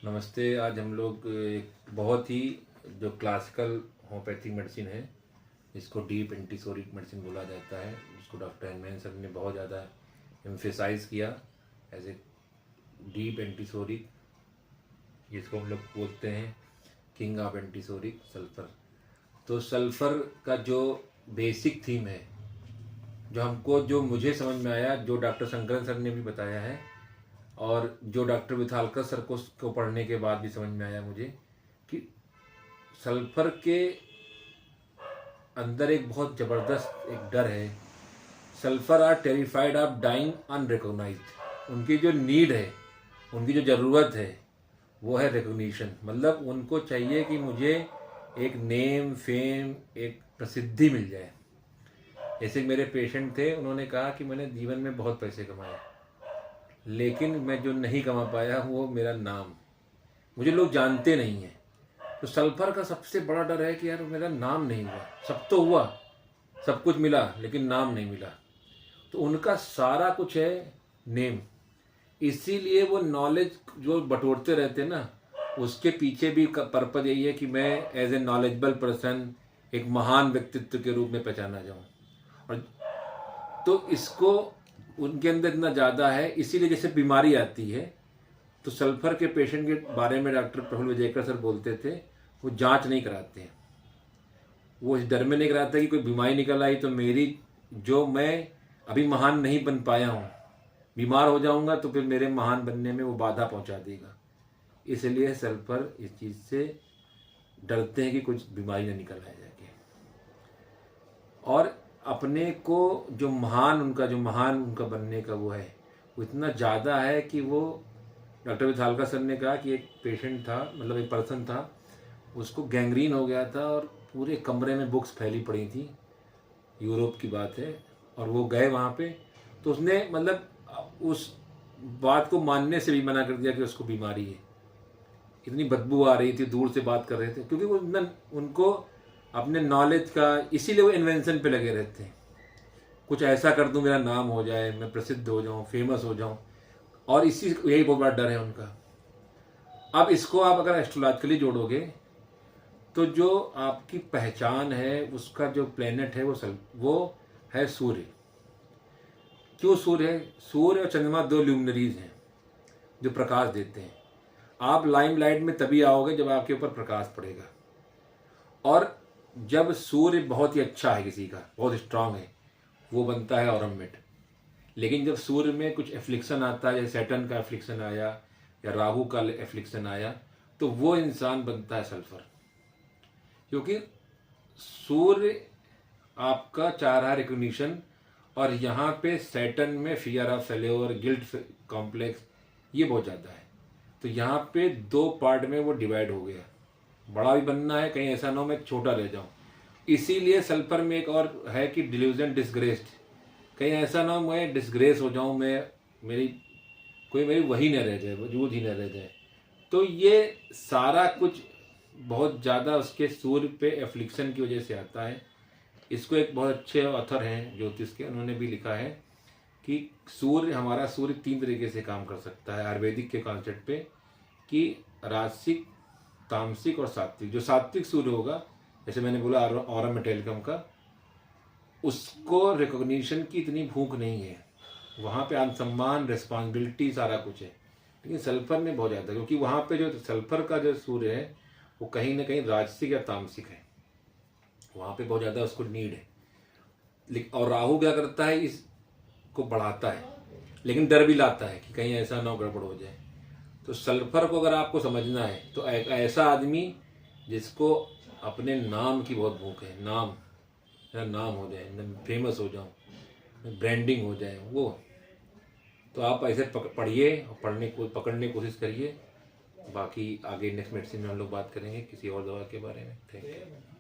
नमस्ते। आज हम लोग एक बहुत ही जो क्लासिकल होम्योपैथिक मेडिसिन है, इसको डीप एंटीसोरिक मेडिसिन बोला जाता है। उसको डॉक्टर हैनमैन सर ने बहुत ज़्यादा एम्फेसाइज किया एज ए डीप एंटीसोरिक, जिसको हम लोग बोलते हैं किंग ऑफ एंटीसोरिक, सल्फ़र। तो सल्फ़र का जो बेसिक थीम है, जो मुझे समझ में आया, जो डॉक्टर शंकरन सर ने भी बताया है और जो डॉक्टर विथालकर सर को पढ़ने के बाद भी समझ में आया मुझे, कि सल्फर के अंदर एक बहुत ज़बरदस्त एक डर है। Sulphur are terrified of dying unrecognised. उनकी जो नीड है, उनकी जो ज़रूरत है, वो है रिकॉग्निशन। मतलब उनको चाहिए कि मुझे एक नेम फेम, एक प्रसिद्धि मिल जाए। जैसे मेरे पेशेंट थे, उन्होंने कहा कि मैंने जीवन में बहुत पैसे कमाए, लेकिन मैं जो नहीं कमा पाया वो मेरा नाम। मुझे लोग जानते नहीं हैं। तो सल्फर का सबसे बड़ा डर है कि यार मेरा नाम नहीं हुआ। सब तो हुआ, सब कुछ मिला, लेकिन नाम नहीं मिला। तो उनका सारा कुछ है नेम। इसीलिए वो नॉलेज जो बटोरते रहते हैं ना, उसके पीछे भी पर्पज यही है कि मैं एज ए नॉलेजेबल पर्सन एक महान व्यक्तित्व के रूप में पहचाना जाऊँ। और तो इसको उनके अंदर इतना ज़्यादा है, इसीलिए जैसे बीमारी आती है तो सल्फर के पेशेंट के बारे में डॉक्टर प्रफुल्ल विजयकर सर बोलते थे, वो जांच नहीं कराते हैं। वो इस डर में नहीं कराते कि कोई बीमारी निकल आई तो मेरी, जो मैं अभी महान नहीं बन पाया हूँ, बीमार हो जाऊंगा तो फिर मेरे महान बनने में वो बाधा पहुंचा देगा। इसलिए सल्फर इस चीज़ से डरते हैं कि कुछ बीमारी ना निकल आए जाके। और अपने को जो महान उनका बनने का वो है, वो इतना ज़्यादा है कि वो डॉक्टर विथालकर सर ने कहा कि एक पेशेंट था, मतलब एक पर्सन था, उसको गैंग्रीन हो गया था और पूरे कमरे में बुक्स फैली पड़ी थी। यूरोप की बात है। और वो गए वहाँ पे, तो उसने मतलब उस बात को मानने से भी मना कर दिया कि उसको बीमारी है। इतनी बदबू आ रही थी, दूर से बात कर रहे थे, क्योंकि वो उनको अपने नॉलेज का, इसीलिए वो इन्वेंशन पे लगे रहते हैं। कुछ ऐसा कर दूं मेरा नाम हो जाए, मैं प्रसिद्ध हो जाऊं, फेमस हो जाऊं। और यही बहुत बड़ा डर है उनका। अब इसको आप अगर एस्ट्रोलॉजिकली जोड़ोगे तो जो आपकी पहचान है, उसका जो प्लेनेट है वो है सूर्य। क्यों सूर्य है? सूर्य और चंद्रमा दो ल्यूमिनरीज हैं जो प्रकाश देते हैं। आप लाइमलाइट में तभी आओगे जब आपके ऊपर प्रकाश पड़ेगा। और जब सूर्य बहुत ही अच्छा है, किसी का बहुत स्ट्रांग है, वो बनता है ऑरमेट। लेकिन जब सूर्य में कुछ एफ्लिक्शन आता है, जैसे सैटर्न का एफ्लिक्शन आया या राहु का एफ्लिक्शन आया, तो वो इंसान बनता है सल्फर। क्योंकि सूर्य आपका चाह रहा है रिकॉग्निशन, और यहाँ पे सैटर्न में fear of failure, guilt complex, ये बहुत ज़्यादा है। तो यहाँ पे दो पार्ट में वो डिवाइड हो गया। बड़ा भी बनना है, कहीं ऐसा ना हो मैं छोटा रह जाऊँ। इसीलिए सल्फर में एक और है कि डिल्यूजन डिसग्रेस्ड, कहीं ऐसा ना हो मैं डिसग्रेस हो जाऊँ, कोई मेरी वही न रह जाए, वजूद ही न रह जाए। तो ये सारा कुछ बहुत ज़्यादा उसके सूर्य पे एफ्लिक्शन की वजह से आता है। इसको एक बहुत अच्छे ऑथर हैं ज्योतिष के, उन्होंने भी लिखा है कि हमारा सूर्य तीन तरीके से काम कर सकता है आयुर्वेदिक के कॉन्सेप्ट पे, कि राजसिक, तामसिक और सात्विक। जो सात्विक सूर्य होगा, जैसे मैंने बोला ऑरा मेटेलिकम का, उसको रिकॉग्निशन की इतनी भूख नहीं है। वहाँ पे आत्मसम्मान, रिस्पॉन्सिबिलिटी सारा कुछ है। लेकिन सल्फर में बहुत ज़्यादा, क्योंकि वहाँ पे जो सल्फर का जो सूर्य है वो कहीं ना कहीं राजसिक या तामसिक है। वहाँ पे बहुत ज़्यादा उसको नीड है। और राहु क्या करता है, इसको बढ़ाता है, लेकिन डर भी लाता है कि कहीं ऐसा ना गड़बड़ हो जाए। तो सल्फर को अगर आपको समझना है तो एक ऐसा आदमी जिसको अपने नाम की बहुत भूख है, मेरा नाम हो जाए, मैं फेमस हो जाऊँ, ब्रांडिंग हो जाए, वो तो आप ऐसे पढ़िए और पकड़ने की कोशिश करिए। बाकी आगे नेक्स्ट मेडिसिन में हम लोग बात करेंगे किसी और दवा के बारे में। Thank you.